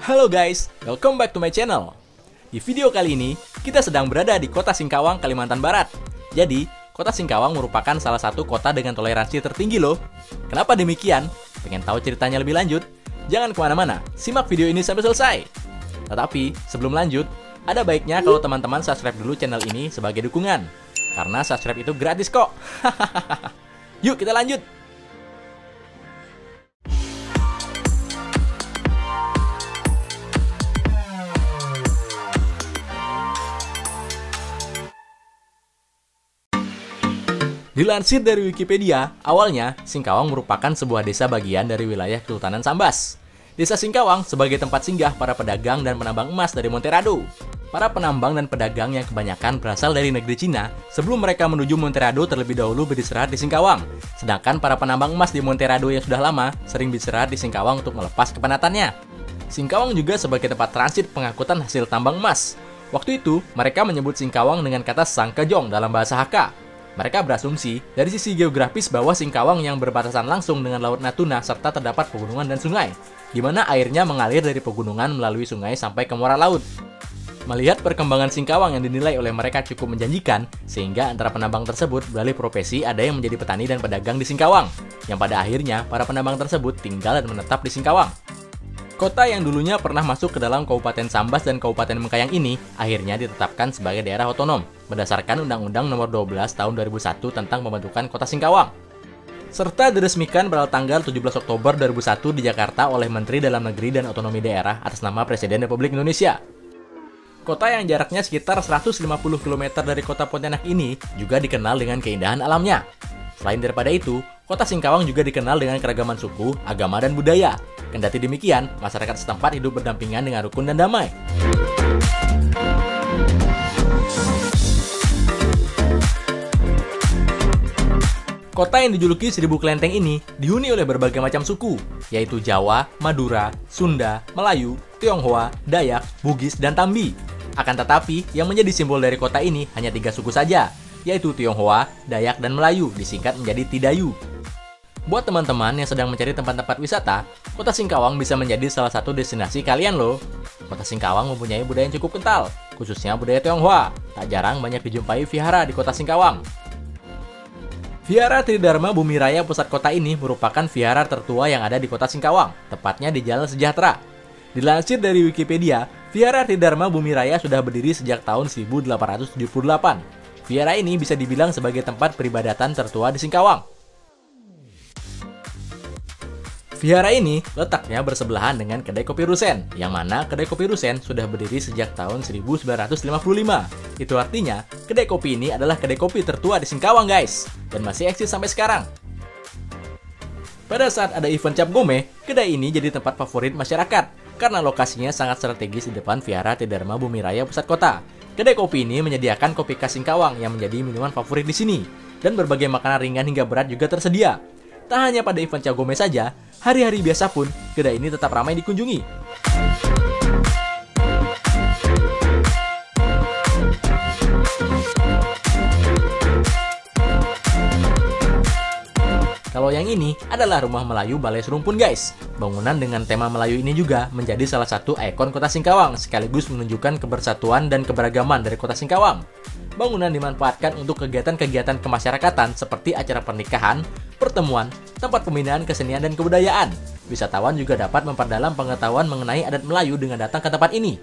Halo guys, welcome back to my channel. Di video kali ini, kita sedang berada di kota Singkawang, Kalimantan Barat. Jadi, kota Singkawang merupakan salah satu kota dengan toleransi tertinggi loh. Kenapa demikian? Pengen tahu ceritanya lebih lanjut? Jangan kemana-mana, simak video ini sampai selesai. Tetapi, sebelum lanjut, ada baiknya kalau teman-teman subscribe dulu channel ini sebagai dukungan. Karena subscribe itu gratis kok. Yuk kita lanjut. Dilansir dari Wikipedia, awalnya Singkawang merupakan sebuah desa bagian dari wilayah Kesultanan Sambas. Desa Singkawang sebagai tempat singgah para pedagang dan penambang emas dari Monterado. Para penambang dan pedagang yang kebanyakan berasal dari negeri Cina, sebelum mereka menuju Monterado terlebih dahulu beristirahat di Singkawang. Sedangkan para penambang emas di Monterado yang sudah lama sering beristirahat di Singkawang untuk melepas kepenatannya. Singkawang juga sebagai tempat transit pengangkutan hasil tambang emas. Waktu itu, mereka menyebut Singkawang dengan kata Sangkejong dalam bahasa Hakka. Mereka berasumsi dari sisi geografis bahwa Singkawang yang berbatasan langsung dengan Laut Natuna serta terdapat pegunungan dan sungai, di mana airnya mengalir dari pegunungan melalui sungai sampai ke muara laut. Melihat perkembangan Singkawang yang dinilai oleh mereka cukup menjanjikan, sehingga antara penambang tersebut beralih profesi ada yang menjadi petani dan pedagang di Singkawang, yang pada akhirnya para penambang tersebut tinggal dan menetap di Singkawang. Kota yang dulunya pernah masuk ke dalam Kabupaten Sambas dan Kabupaten Mengkayang ini akhirnya ditetapkan sebagai daerah otonom berdasarkan Undang-Undang Nomor 12 Tahun 2001 tentang pembentukan Kota Singkawang, serta diresmikan pada tanggal 17 Oktober 2001 di Jakarta oleh Menteri Dalam Negeri dan Otonomi Daerah atas nama Presiden Republik Indonesia. Kota yang jaraknya sekitar 150 km dari kota Pontianak ini juga dikenal dengan keindahan alamnya. Selain daripada itu, kota Singkawang juga dikenal dengan keragaman suku, agama, dan budaya. Kendati demikian, masyarakat setempat hidup berdampingan dengan rukun dan damai. Kota yang dijuluki Seribu Kelenteng ini dihuni oleh berbagai macam suku, yaitu Jawa, Madura, Sunda, Melayu, Tionghoa, Dayak, Bugis, dan Tambi. Akan tetapi, yang menjadi simbol dari kota ini hanya 3 suku saja, yaitu Tionghoa, Dayak, dan Melayu, disingkat menjadi Tidayu. Buat teman-teman yang sedang mencari tempat-tempat wisata, kota Singkawang bisa menjadi salah satu destinasi kalian loh. Kota Singkawang mempunyai budaya yang cukup kental, khususnya budaya Tionghoa. Tak jarang banyak dijumpai vihara di kota Singkawang. Vihara Tridharma Bumi Raya pusat kota ini merupakan vihara tertua yang ada di kota Singkawang, tepatnya di Jalan Sejahtera. Dilansir dari Wikipedia, Vihara Tridharma Bumi Raya sudah berdiri sejak tahun 1878. Vihara ini bisa dibilang sebagai tempat peribadatan tertua di Singkawang. Vihara ini letaknya bersebelahan dengan Kedai Kopi Rusen, yang mana Kedai Kopi Rusen sudah berdiri sejak tahun 1955. Itu artinya, kedai kopi ini adalah kedai kopi tertua di Singkawang guys, dan masih eksis sampai sekarang. Pada saat ada event Cap Gome, kedai ini jadi tempat favorit masyarakat, karena lokasinya sangat strategis di depan Vihara Tridharma Bumi Raya pusat kota. Kedai kopi ini menyediakan kopi khas Singkawang yang menjadi minuman favorit di sini, dan berbagai makanan ringan hingga berat juga tersedia. Tak hanya pada event Cap Gome saja, hari-hari biasa pun kedai ini tetap ramai dikunjungi. Kalau yang ini adalah Rumah Melayu Balai Serumpun guys. Bangunan dengan tema Melayu ini juga menjadi salah satu ikon kota Singkawang, sekaligus menunjukkan kebersatuan dan keberagaman dari kota Singkawang. Bangunan dimanfaatkan untuk kegiatan-kegiatan kemasyarakatan seperti acara pernikahan, pertemuan, tempat pembinaan kesenian dan kebudayaan. Wisatawan juga dapat memperdalam pengetahuan mengenai adat Melayu dengan datang ke tempat ini.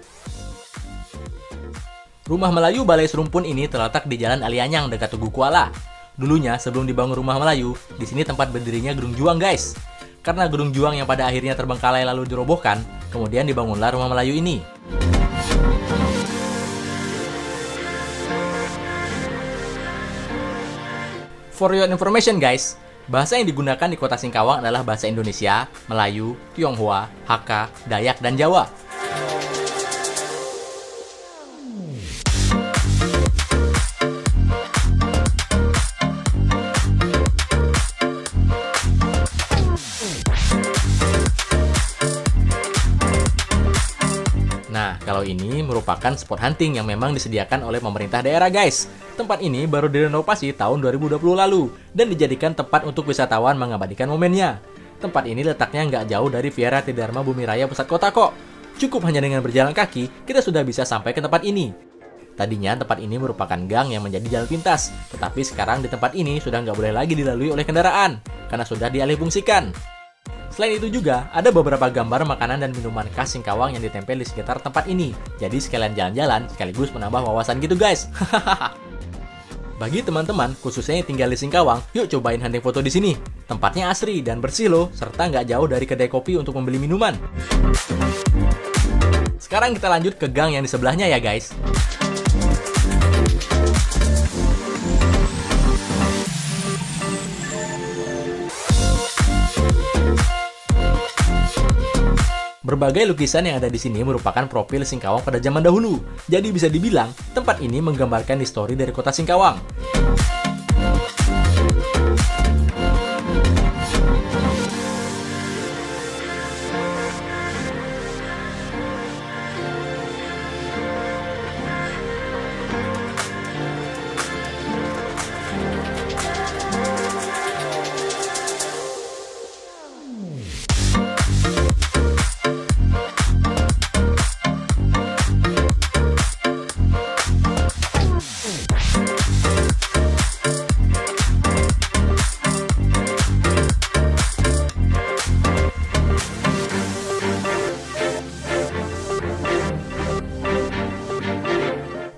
Rumah Melayu Balai Serumpun ini terletak di Jalan Alianyang dekat Tugu Kuala. Dulunya sebelum dibangun Rumah Melayu, di sini tempat berdirinya Gedung Juang guys. Karena Gedung Juang yang pada akhirnya terbengkalai lalu dirobohkan, kemudian dibangunlah Rumah Melayu ini. For your information guys, bahasa yang digunakan di kota Singkawang adalah bahasa Indonesia, Melayu, Tionghoa, Hakka, Dayak, dan Jawa. Nah, kalau ini merupakan spot hunting yang memang disediakan oleh pemerintah daerah guys. Tempat ini baru direnovasi tahun 2020 lalu dan dijadikan tempat untuk wisatawan mengabadikan momennya. Tempat ini letaknya nggak jauh dari Vihara Tridharma Bumi Raya pusat kota kok. Cukup hanya dengan berjalan kaki, kita sudah bisa sampai ke tempat ini. Tadinya tempat ini merupakan gang yang menjadi jalan pintas, tetapi sekarang di tempat ini sudah nggak boleh lagi dilalui oleh kendaraan, karena sudah dialihfungsikan. Selain itu juga, ada beberapa gambar makanan dan minuman khas Singkawang yang ditempel di sekitar tempat ini. Jadi sekalian jalan-jalan, sekaligus menambah wawasan gitu guys. Bagi teman-teman, khususnya yang tinggal di Singkawang, yuk cobain hunting foto di sini. Tempatnya asri dan bersih loh, serta nggak jauh dari kedai kopi untuk membeli minuman. Sekarang kita lanjut ke gang yang di sebelahnya ya guys. Berbagai lukisan yang ada di sini merupakan profil Singkawang pada zaman dahulu. Jadi bisa dibilang, tempat ini menggambarkan histori dari kota Singkawang.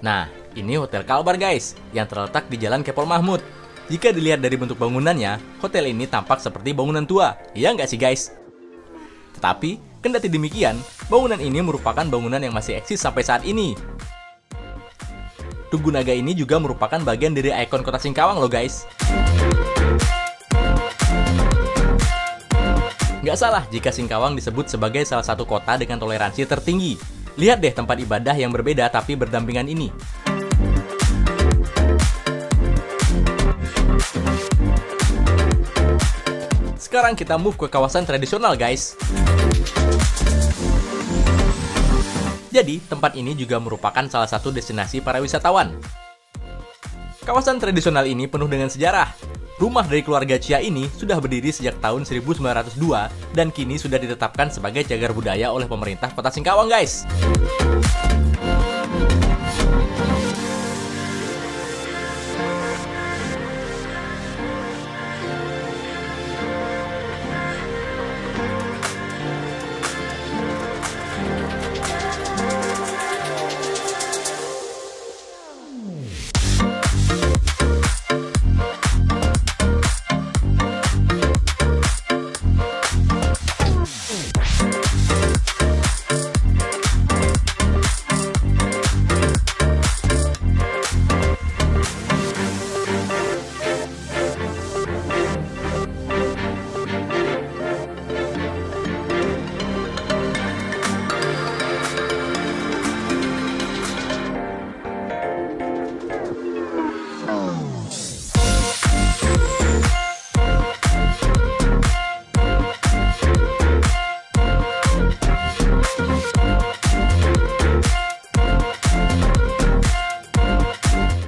Nah, ini Hotel Kalbar guys, yang terletak di Jalan Kepol Mahmud. Jika dilihat dari bentuk bangunannya, hotel ini tampak seperti bangunan tua, iya nggak sih guys? Tetapi, kendati demikian, bangunan ini merupakan bangunan yang masih eksis sampai saat ini. Tugu Naga ini juga merupakan bagian dari ikon kota Singkawang loh guys. Nggak salah jika Singkawang disebut sebagai salah satu kota dengan toleransi tertinggi. Lihat deh tempat ibadah yang berbeda tapi berdampingan ini. Sekarang kita move ke kawasan tradisional guys. Jadi, tempat ini juga merupakan salah satu destinasi para wisatawan. Kawasan tradisional ini penuh dengan sejarah. Rumah dari keluarga Chia ini sudah berdiri sejak tahun 1902 dan kini sudah ditetapkan sebagai cagar budaya oleh pemerintah Kota Singkawang, guys.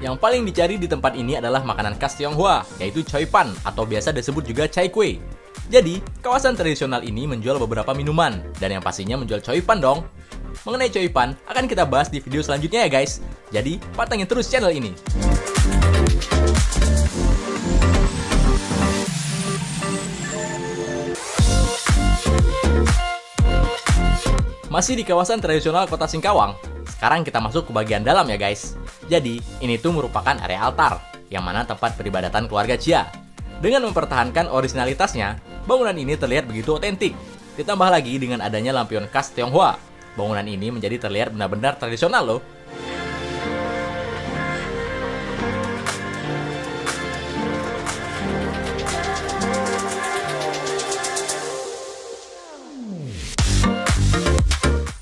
Yang paling dicari di tempat ini adalah makanan khas Tionghoa, yaitu choy pan atau biasa disebut juga chai kue. Jadi, kawasan tradisional ini menjual beberapa minuman, dan yang pastinya menjual choy pan dong. Mengenai choy pan, akan kita bahas di video selanjutnya ya guys. Jadi, pantengin terus channel ini. Masih di kawasan tradisional Kota Singkawang, sekarang kita masuk ke bagian dalam ya guys. Jadi, ini tuh merupakan area altar, yang mana tempat peribadatan keluarga Chia. Dengan mempertahankan originalitasnya, bangunan ini terlihat begitu otentik. Ditambah lagi dengan adanya lampion khas Tionghoa, bangunan ini menjadi terlihat benar-benar tradisional loh.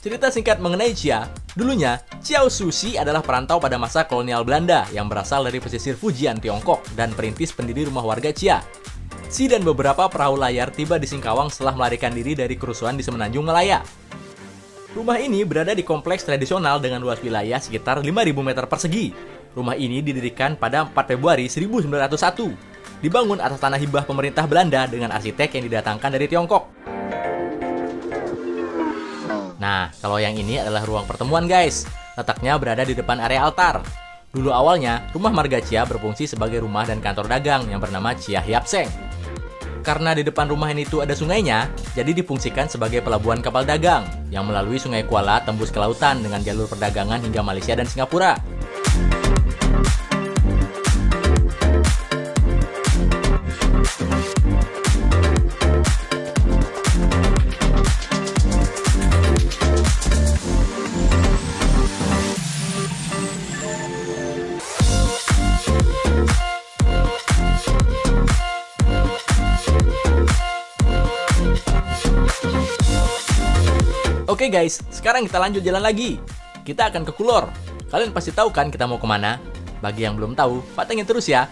Cerita singkat mengenai Chia, dulunya Chiao Sushi adalah perantau pada masa kolonial Belanda yang berasal dari pesisir Fujian, Tiongkok dan perintis pendiri rumah warga Chia. Si dan beberapa perahu layar tiba di Singkawang setelah melarikan diri dari kerusuhan di Semenanjung Malaya. Rumah ini berada di kompleks tradisional dengan luas wilayah sekitar 5.000 meter persegi. Rumah ini didirikan pada 4 Februari 1901. Dibangun atas tanah hibah pemerintah Belanda dengan arsitek yang didatangkan dari Tiongkok. Nah, kalau yang ini adalah ruang pertemuan guys. Letaknya berada di depan area altar. Dulu awalnya, rumah Marga Chia berfungsi sebagai rumah dan kantor dagang yang bernama Chia Hiap Seng. Karena di depan rumah ini tuh ada sungainya, jadi difungsikan sebagai pelabuhan kapal dagang yang melalui Sungai Kuala tembus ke lautan dengan jalur perdagangan hingga Malaysia dan Singapura. Oke guys, sekarang kita lanjut jalan lagi. Kita akan ke Kulor. Kalian pasti tahu kan kita mau kemana? Bagi yang belum tahu, patengin terus ya.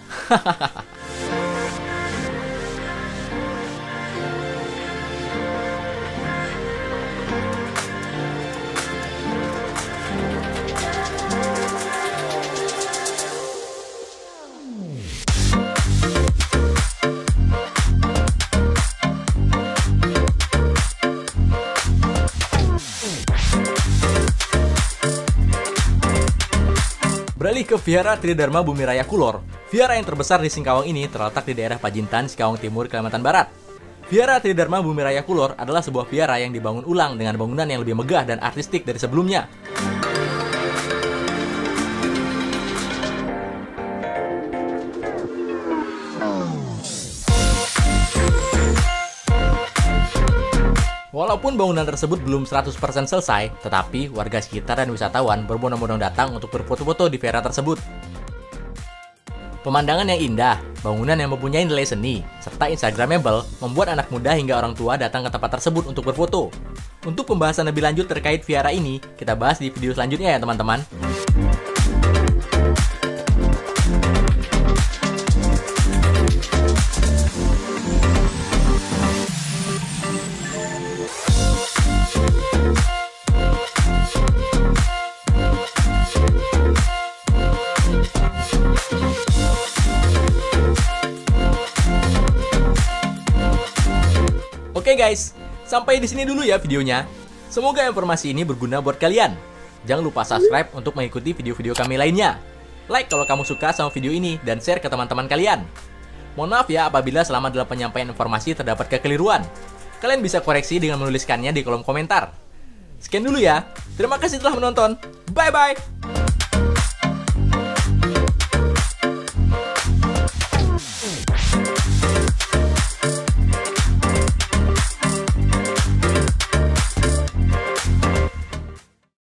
Beralih ke Vihara Tridharma Bumi Raya Kulor, vihara yang terbesar di Singkawang ini terletak di daerah Pajintan, Singkawang Timur, Kalimantan Barat. Vihara Tridharma Bumi Raya Kulor adalah sebuah vihara yang dibangun ulang dengan bangunan yang lebih megah dan artistik dari sebelumnya. Walaupun bangunan tersebut belum 100% selesai, tetapi warga sekitar dan wisatawan berbondong-bondong datang untuk berfoto-foto di vihara tersebut. Pemandangan yang indah, bangunan yang mempunyai nilai seni, serta instagramable membuat anak muda hingga orang tua datang ke tempat tersebut untuk berfoto. Untuk pembahasan lebih lanjut terkait vihara ini, kita bahas di video selanjutnya ya teman-teman. Oke guys, sampai di sini dulu ya videonya. Semoga informasi ini berguna buat kalian. Jangan lupa subscribe untuk mengikuti video-video kami lainnya. Like kalau kamu suka sama video ini dan share ke teman-teman kalian. Mohon maaf ya apabila selama dalam penyampaian informasi terdapat kekeliruan. Kalian bisa koreksi dengan menuliskannya di kolom komentar. Sekian dulu ya. Terima kasih telah menonton. Bye-bye.